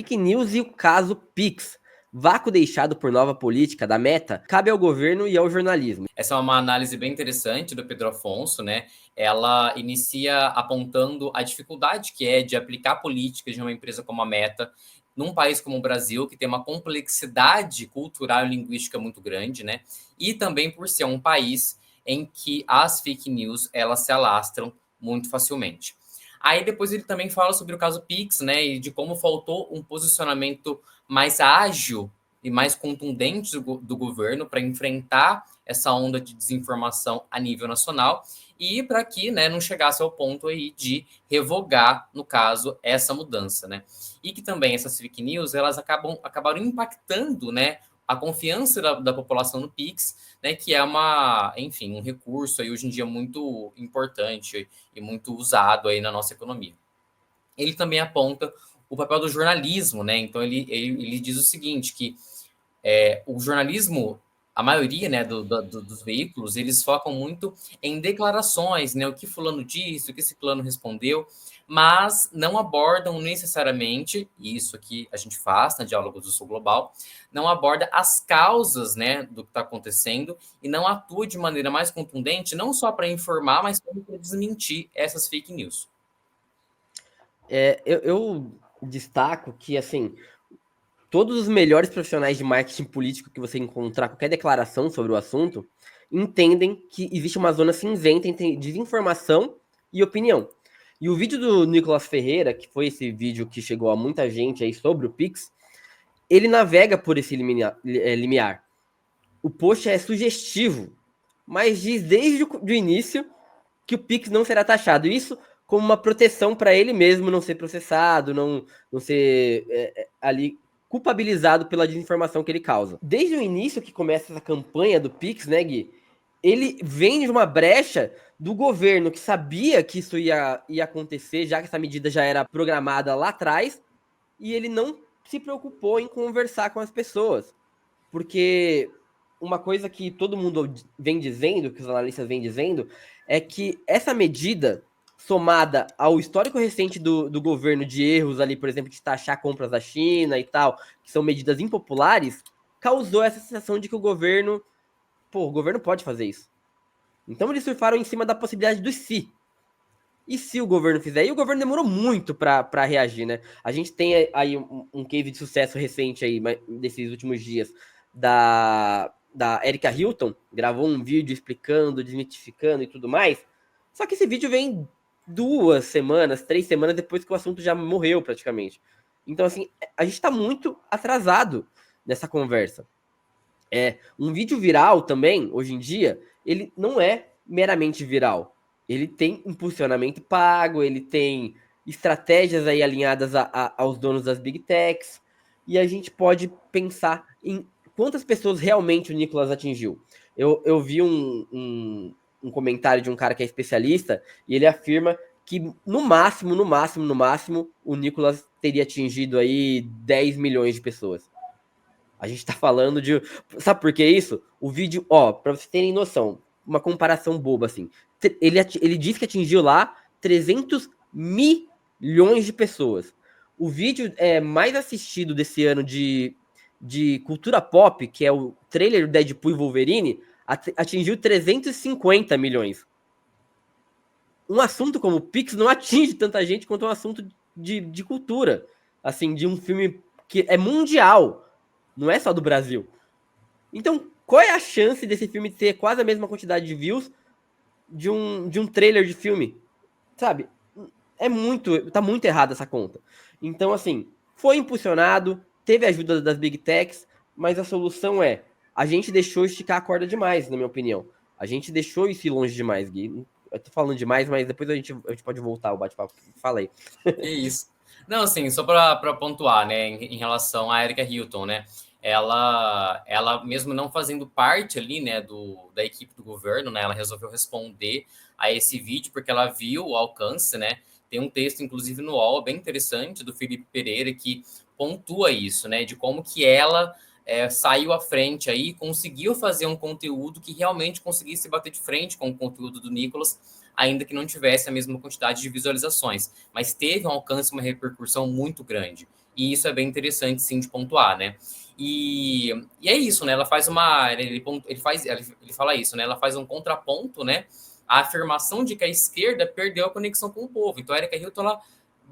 fake news e o caso Pix. Vácuo deixado por nova política da Meta cabe ao governo e ao jornalismo. Essa é uma análise bem interessante do Pedro Afonso, né? Ela inicia apontando a dificuldade que é de aplicar políticas de uma empresa como a Meta num país como o Brasil, que tem uma complexidade cultural e linguística muito grande, né? E também por ser um país em que as fake news elas se alastram muito facilmente. Aí depois ele também fala sobre o caso Pix, né? E de como faltou um posicionamento mais ágil e mais contundente do governo para enfrentar essa onda de desinformação a nível nacional e para que, né, não chegasse ao ponto aí de revogar, no caso, essa mudança, né? E que também essas fake news, elas acabaram impactando, né, a confiança da população no Pix, né, que é enfim, um recurso aí hoje em dia muito importante e muito usado aí na nossa economia. Ele também aponta o papel do jornalismo, né? Então ele diz o seguinte, que o jornalismo, a maioria, né, dos veículos, eles focam muito em declarações, né, o que fulano disse, o que esse plano respondeu, mas não abordam necessariamente, isso que a gente faz na Diálogos do Sul Global, não aborda as causas, né, do que está acontecendo e não atua de maneira mais contundente, não só para informar, mas também para desmentir essas fake news. Eu destaco que, assim, todos os melhores profissionais de marketing político que você encontrar, qualquer declaração sobre o assunto, entendem que existe uma zona cinzenta entre desinformação e opinião. E o vídeo do Nicolas Ferreira, que foi esse vídeo que chegou a muita gente aí sobre o Pix, ele navega por esse limiar. O post é sugestivo, mas diz desde o início que o Pix não será taxado. Isso como uma proteção para ele mesmo não ser processado, não ser ali culpabilizado pela desinformação que ele causa. Desde o início que começa essa campanha do Pix, né, Gui? Ele vem de uma brecha do governo que sabia que isso ia acontecer, já que essa medida já era programada lá atrás, e ele não se preocupou em conversar com as pessoas. Porque uma coisa que todo mundo vem dizendo, que os analistas vêm dizendo, é que essa medida, somada ao histórico recente do governo de erros ali, por exemplo, de taxar compras da China e tal, que são medidas impopulares, causou essa sensação de que o governo pode fazer isso. Então eles surfaram em cima da possibilidade do se. E se o governo fizer? E o governo demorou muito para reagir, né? A gente tem aí um case de sucesso recente aí, desses últimos dias, da Erika Hilton, gravou um vídeo explicando, desmitificando e tudo mais. Só que esse vídeo vem 2 semanas, 3 semanas depois que o assunto já morreu praticamente. Então, assim, a gente tá muito atrasado nessa conversa. Um vídeo viral também, hoje em dia, ele não é meramente viral. Ele tem impulsionamento pago, ele tem estratégias aí alinhadas aos donos das big techs, e a gente pode pensar em quantas pessoas realmente o Nicolas atingiu. Eu vi um comentário de um cara que é especialista, e ele afirma que no máximo, o Nicolas teria atingido aí 10 milhões de pessoas. A gente tá falando de. Sabe por que isso? O vídeo, ó, pra vocês terem noção, uma comparação boba assim. Ele diz que atingiu lá 300 milhões de pessoas. O vídeo mais assistido desse ano de cultura pop, que é o trailer do Deadpool e Wolverine, atingiu 350 milhões. Um assunto como o Pix não atinge tanta gente quanto um assunto de cultura. Assim, de um filme que é mundial. Não é só do Brasil. Então, qual é a chance desse filme ter quase a mesma quantidade de views de um trailer de filme? Sabe? Tá muito errada essa conta. Então, assim, foi impulsionado, teve ajuda das Big Techs, mas a solução a gente deixou esticar a corda demais, na minha opinião. A gente deixou isso ir longe demais, Gui. Eu tô falando demais, mas depois a gente pode voltar ao bate-papo. Fala aí. Que isso. Não, assim, só para pontuar, né, em relação à Erika Hilton, né, ela mesmo não fazendo parte ali, né, da equipe do governo, né, ela resolveu responder a esse vídeo porque ela viu o alcance, né, tem um texto, inclusive, no UOL, bem interessante, do Felipe Pereira, que pontua isso, né, de como que ela saiu à frente aí, conseguiu fazer um conteúdo que realmente conseguisse bater de frente com o conteúdo do Nicolas, ainda que não tivesse a mesma quantidade de visualizações, mas teve um alcance, uma repercussão muito grande. E isso é bem interessante, sim, de pontuar, né? E é isso, né? Ela faz ele fala isso, né? Ela faz um contraponto, né? A afirmação de que a esquerda perdeu a conexão com o povo. Então, a Erika Hilton, ela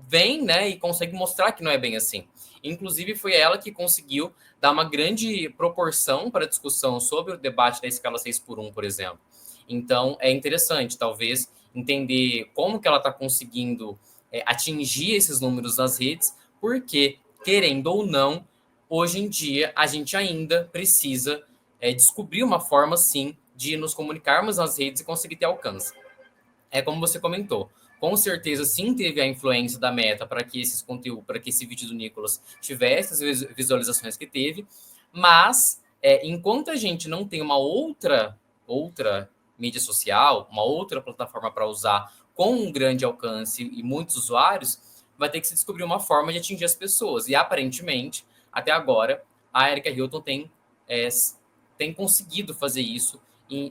vem, né, e consegue mostrar que não é bem assim. Inclusive, foi ela que conseguiu dar uma grande proporção para a discussão sobre o debate da escala 6x1, por exemplo. Então, é interessante, talvez, entender como que ela está conseguindo atingir esses números nas redes, porque, querendo ou não, hoje em dia, a gente ainda precisa descobrir uma forma, sim, de nos comunicarmos nas redes e conseguir ter alcance. É como você comentou, com certeza sim teve a influência da Meta para que esses conteúdos, para que esse vídeo do Nicolas tivesse as visualizações que teve, mas enquanto a gente não tem uma outra mídia social, uma outra plataforma para usar com um grande alcance e muitos usuários, vai ter que se descobrir uma forma de atingir as pessoas. E aparentemente, até agora, a Erika Hilton tem conseguido fazer isso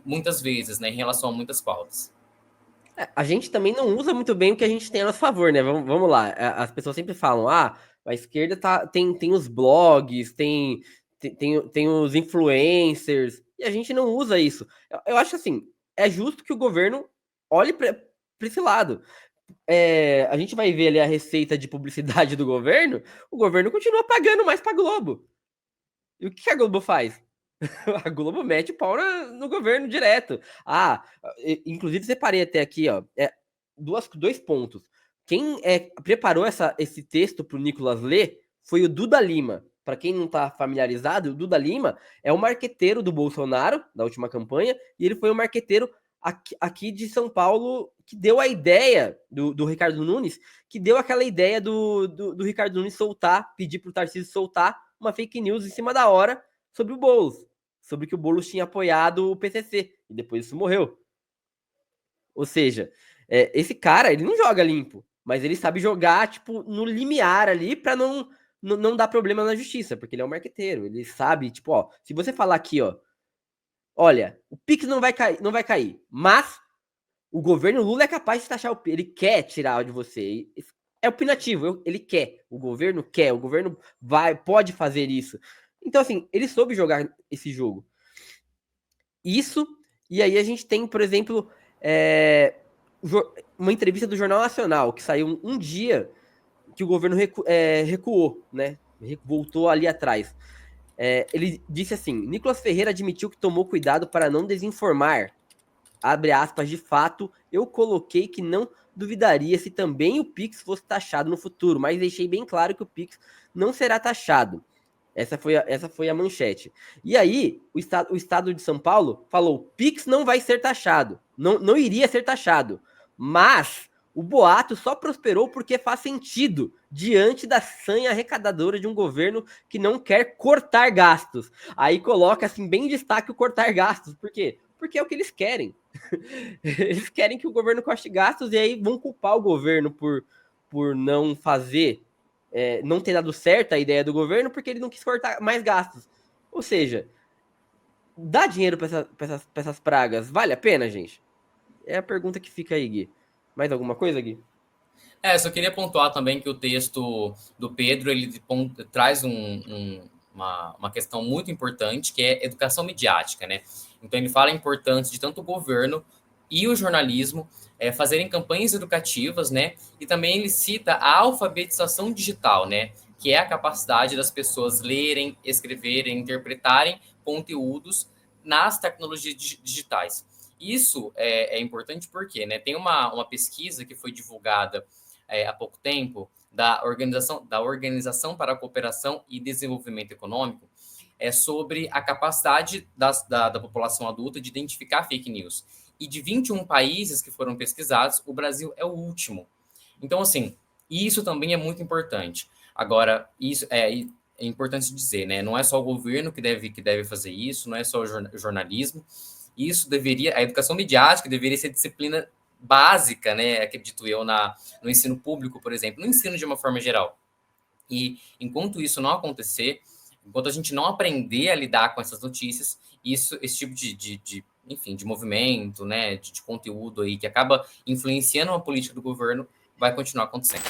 muitas vezes, né, em relação a muitas pautas. A gente também não usa muito bem o que a gente tem a nosso favor, né? Vamos lá. As pessoas sempre falam, a esquerda tem os blogs, tem os influencers, e a gente não usa isso. Eu acho assim, é justo que o governo olhe para esse lado. A gente vai ver ali a receita de publicidade do governo, o governo continua pagando mais para Globo. E o que a Globo faz? A Globo mete o pau no governo direto. Inclusive separei até aqui, ó, dois pontos. Quem preparou esse texto para o Nicolas ler foi o Duda Lima. Para quem não está familiarizado, o Duda Lima é o marqueteiro do Bolsonaro, da última campanha, e ele foi o marqueteiro aqui de São Paulo que deu a ideia do Ricardo Nunes, que deu aquela ideia do Ricardo Nunes pedir para o Tarcísio soltar uma fake news em cima da hora sobre o Boulos, sobre que o Boulos tinha apoiado o PCC, e depois isso morreu. Ou seja, esse cara, ele não joga limpo, mas ele sabe jogar, tipo, no limiar ali pra não dar problema na justiça, porque ele é um marqueteiro, ele sabe, tipo, ó, se você falar aqui, ó, olha, o Pix não vai cair, mas o governo Lula é capaz de taxar ele quer tirar de você. É opinativo, ele quer, o governo pode fazer isso. Então, assim, ele soube jogar esse jogo. Isso, e aí a gente tem, por exemplo, uma entrevista do Jornal Nacional, que saiu um dia que o governo recuou, né? Voltou ali atrás. Ele disse assim: Nicolas Ferreira admitiu que tomou cuidado para não desinformar. Abre aspas, de fato, eu coloquei que não duvidaria se também o Pix fosse taxado no futuro, mas deixei bem claro que o Pix não será taxado. Essa foi a manchete. E aí, o Estado de São Paulo falou: Pix não vai ser taxado. Não iria ser taxado. Mas o boato só prosperou porque faz sentido diante da sanha arrecadadora de um governo que não quer cortar gastos. Aí coloca assim bem em destaque o cortar gastos. Por quê? Porque é o que eles querem. Eles querem que o governo corte gastos e aí vão culpar o governo por não fazer, não ter dado certo a ideia do governo porque ele não quis cortar mais gastos. Ou seja, dá dinheiro para essas pragas, vale a pena, gente? É a pergunta que fica aí, Gui. Mais alguma coisa, Gui? Só queria pontuar também que o texto do Pedro ele traz uma questão muito importante, que é educação midiática, né? Então, ele fala a importância de tanto o governo e o jornalismo fazerem campanhas educativas, né? E também ele cita a alfabetização digital, né? Que é a capacidade das pessoas lerem, escreverem, interpretarem conteúdos nas tecnologias digitais. Isso é importante porque, né? Tem uma pesquisa que foi divulgada há pouco tempo, da Organização para a Cooperação e Desenvolvimento Econômico, sobre a capacidade da população adulta de identificar fake news. E de 21 países que foram pesquisados, o Brasil é o último. Então, assim, isso também é muito importante. Agora, isso é importante dizer, né? Não é só o governo que deve fazer isso, não é só o jornalismo. Isso a educação midiática deveria ser disciplina básica, né, acredito eu, no ensino público, por exemplo, no ensino de uma forma geral. E enquanto isso não acontecer, enquanto a gente não aprender a lidar com essas notícias, esse tipo enfim, de movimento, né, de conteúdo aí que acaba influenciando a política do governo, vai continuar acontecendo.